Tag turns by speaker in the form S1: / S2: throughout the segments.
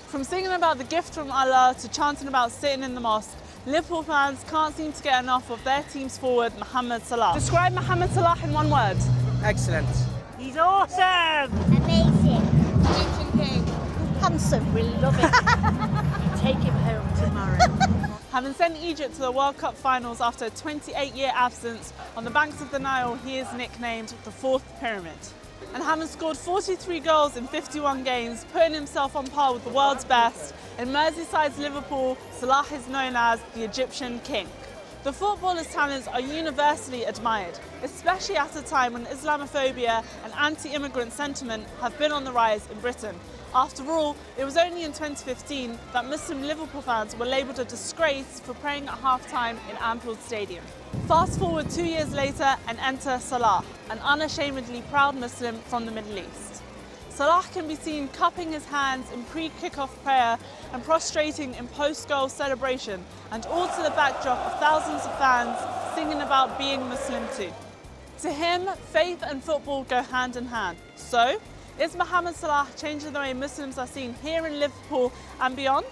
S1: From singing about the gift from Allah to chanting about sitting in the mosque, Liverpool fans can't seem to get enough of their team's forward, Mohamed Salah. Describe Mohamed Salah in one word.
S2: Excellent.
S3: He's awesome!
S4: Amazing.
S5: Egyptian king.
S4: Handsome.
S5: We love it. Take him home tomorrow.
S1: Having sent Egypt to the World Cup finals after a 28-year absence, on the banks of the Nile, he is nicknamed the Fourth Pyramid. And having scored 43 goals in 51 games, putting himself on par with the world's best, in Merseyside's Liverpool, Salah is known as the Egyptian king. The footballer's talents are universally admired, especially at a time when Islamophobia and anti-immigrant sentiment have been on the rise in Britain. After all, it was only in 2015 that Muslim Liverpool fans were labelled a disgrace for praying at half-time in Anfield Stadium. Fast forward 2 years later and enter Salah, an unashamedly proud Muslim from the Middle East. Salah can be seen cupping his hands in pre-kick-off prayer and prostrating in post-goal celebration, and all to the backdrop of thousands of fans singing about being Muslim too. To him, faith and football go hand in hand. So, is Mohamed Salah changing the way Muslims are seen here in Liverpool and beyond?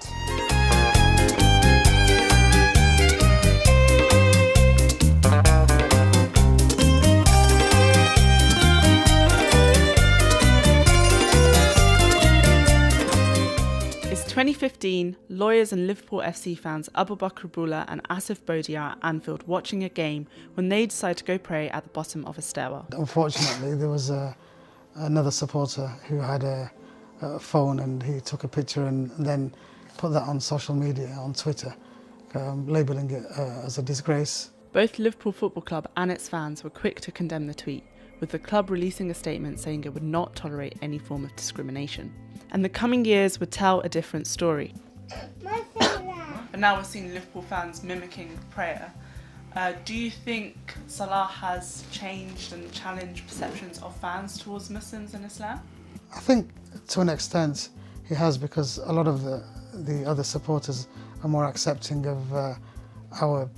S1: It's 2015, lawyers and Liverpool FC fans Abu Bakr Bula and Asif Bodi are at Anfield watching a game when they decide to go pray at the bottom of a stairwell.
S2: Unfortunately, there was another supporter who had a phone, and he took a picture and then put that on social media, on Twitter, labelling it as a disgrace.
S1: Both Liverpool Football Club and its fans were quick to condemn the tweet, with the club releasing a statement saying it would not tolerate any form of discrimination. And the coming years would tell a different story. But now we're seeing Liverpool fans mimicking prayer. Do you think Salah has changed and challenged perceptions of fans towards Muslims and Islam?
S2: I think to an extent he has, because a lot of the other supporters are more accepting of our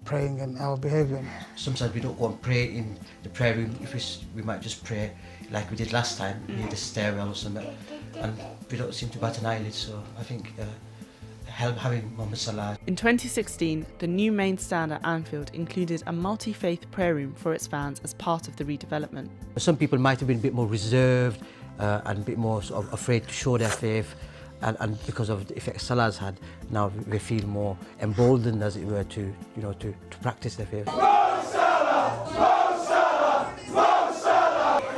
S2: praying and our behaviour.
S6: Sometimes we don't go and pray in the prayer room. If we might just pray like we did last time, near the stairwell or something, and we don't seem to bat an eyelid. So I think having Mohamed Salah.
S1: In 2016, the new main stand at Anfield included a multi-faith prayer room for its fans as part of the redevelopment.
S6: Some people might have been a bit more reserved and a bit more sort of afraid to show their faith, and because of the effect Salah's had, now we feel more emboldened, as it were, to practice their faith.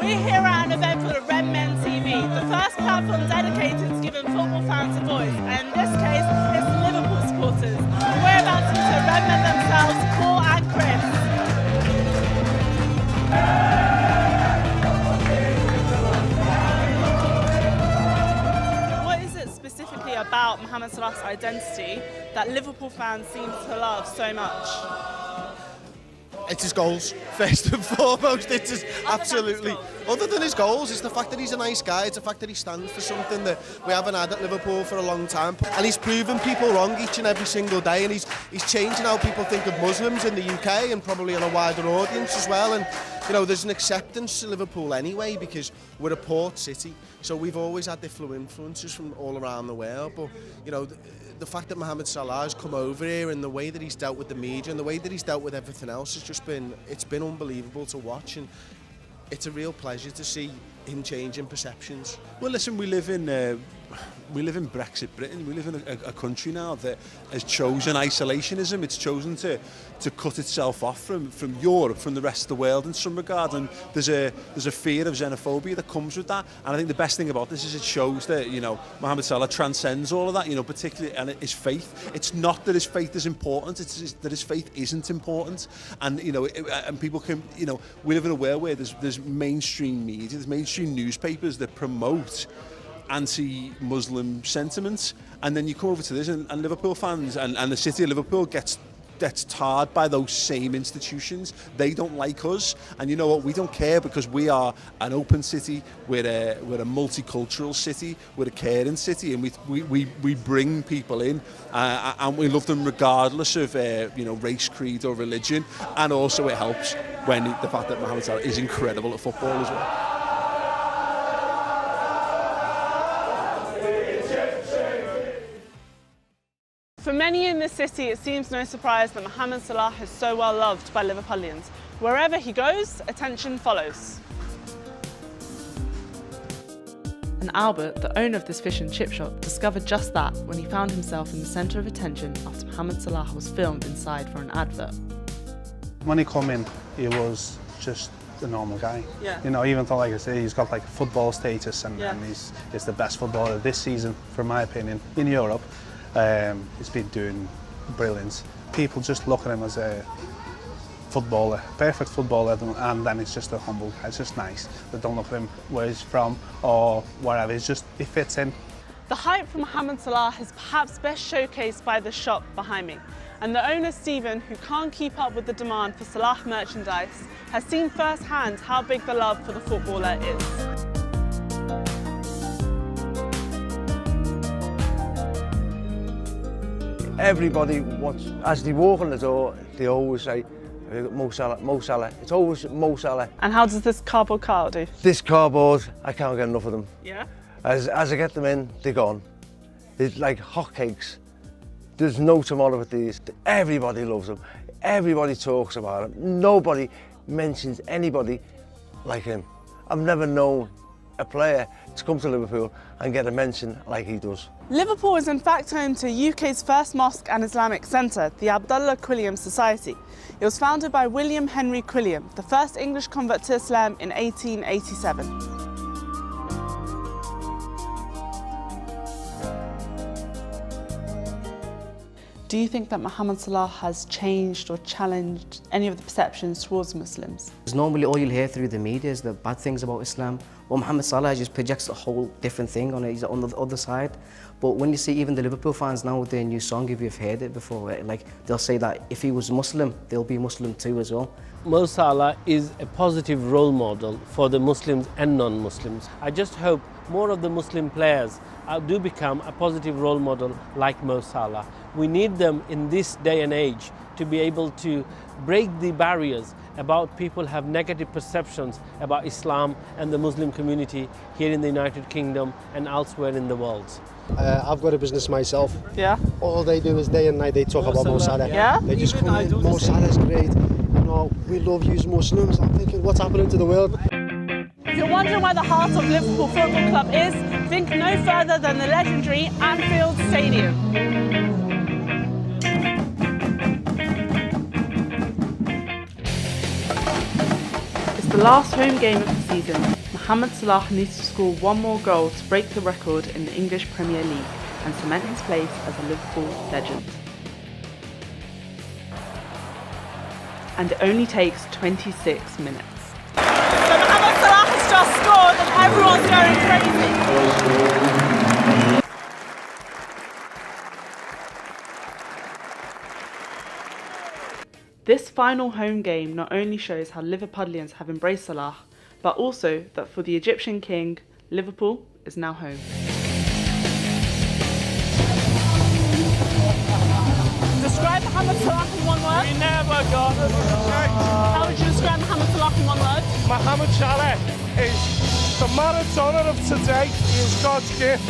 S1: We're here at an event for the Red Men TV, the first platform dedicated to giving football fans a voice, and in this case, it's the Liverpool supporters. We're about to meet the Red Men themselves, Paul and Chris. What is it specifically about Mohamed Salah's identity that Liverpool fans seem to love so much?
S7: It's his goals, first and foremost. It's his, absolutely. Other than his goals, it's the fact that he's a nice guy. It's the fact that he stands for something that we haven't had at Liverpool for a long time. And he's proven people wrong each and every single day. And he's changing how people think of Muslims in the UK and probably on a wider audience as well. And there's an acceptance to Liverpool anyway, because we're a port city. So we've always had influences from all around the world. But the fact that Mohamed Salah has come over here, and the way that he's dealt with the media and the way that he's dealt with everything else has just been unbelievable to watch, and it's a real pleasure to see him changing perceptions.
S8: Well, listen, we live in Brexit Britain. We live in a country now that has chosen isolationism. It's chosen to cut itself off from Europe, from the rest of the world in some regard. And there's a fear of xenophobia that comes with that. And I think the best thing about this is it shows that Mohamed Salah transcends all of that. Particularly and his faith. It's not that his faith is important. It's that his faith isn't important. And and people can we live in a world where there's mainstream media, there's mainstream newspapers that promote anti-Muslim sentiments, and then you come over to this and Liverpool fans and the city of Liverpool gets tarred by those same institutions. They don't like us, and you know what, we don't care, because we are an open city, we're a multicultural city, we're a caring city, and we bring people in and we love them regardless of race, creed or religion. And also it helps when the fact that Mohamed Salah is incredible at football as well.
S1: For many in this city, it seems no surprise that Mohamed Salah is so well loved by Liverpudlians. Wherever he goes, attention follows. And Albert, the owner of this fish and chip shop, discovered just that when he found himself in the centre of attention after Mohamed Salah was filmed inside for an advert.
S9: When he come in, he was just a normal guy.
S1: Yeah.
S9: You know, even though, like I say, he's got like football status and he's the best footballer this season, for my opinion, in Europe. He's been doing brilliant. People just look at him as a footballer, perfect footballer, and then he's just a humble guy. It's just nice. They don't look at him where he's from or wherever. It's just, he fits in.
S1: The hype for Mohamed Salah is perhaps best showcased by the shop behind me. And the owner, Stephen, who can't keep up with the demand for Salah merchandise, has seen firsthand how big the love for the footballer is.
S10: Everybody as they walk in the door, they always say, "Have you got Mo Salah, Mo Salah?" It's always Mo Salah.
S1: And how does this cardboard cutout do?
S10: This cardboard, I can't get enough of them.
S1: Yeah?
S10: As I get them in, they're gone. It's like hotcakes. There's no tomorrow with these. Everybody loves them. Everybody talks about them. Nobody mentions anybody like him. I've never known a player to come to Liverpool and get a mention like he does.
S1: Liverpool is in fact home to UK's first mosque and Islamic centre, the Abdullah Quilliam Society. It was founded by William Henry Quilliam, the first English convert to Islam in 1887. Do you think that Mohamed Salah has changed or challenged any of the perceptions towards Muslims?
S6: Normally all you'll hear through the media is the bad things about Islam. Well, Mohamed Salah just projects a whole different thing on it. He's on the other side. But when you see even the Liverpool fans now with their new song, if you've heard it before, like they'll say that if he was Muslim, they'll be Muslim too as well.
S3: Mo Salah is a positive role model for the Muslims and non-Muslims. I just hope more of the Muslim players do become a positive role model like Mo Salah. We need them in this day and age to be able to break the barriers about people have negative perceptions about Islam and the Muslim community here in the United Kingdom and elsewhere in the world.
S11: I've got a business myself.
S1: Yeah.
S11: All they do is day and night they talk about Mo Salah.
S1: Yeah.
S11: They just come in, Mo Salah's great. You know, we love you Muslims. I'm thinking, what's happening to the world?
S1: If you're wondering where the heart of Liverpool Football Club is, think no further than the legendary Anfield Stadium. It's the last home game of the season. Mohamed Salah needs to score one more goal to break the record in the English Premier League and cement his place as a Liverpool legend. And it only takes 26 minutes. So Mohamed Salah has just scored and everyone's going crazy. This final home game not only shows how Liverpudlians have embraced Salah, but also that for the Egyptian king, Liverpool is now home. Describe Mohamed Salah in one word.
S3: We never got it.
S1: How would you describe Mohamed Salah in one word?
S3: Mohamed Salah is the Maradona of today. He is God's gift.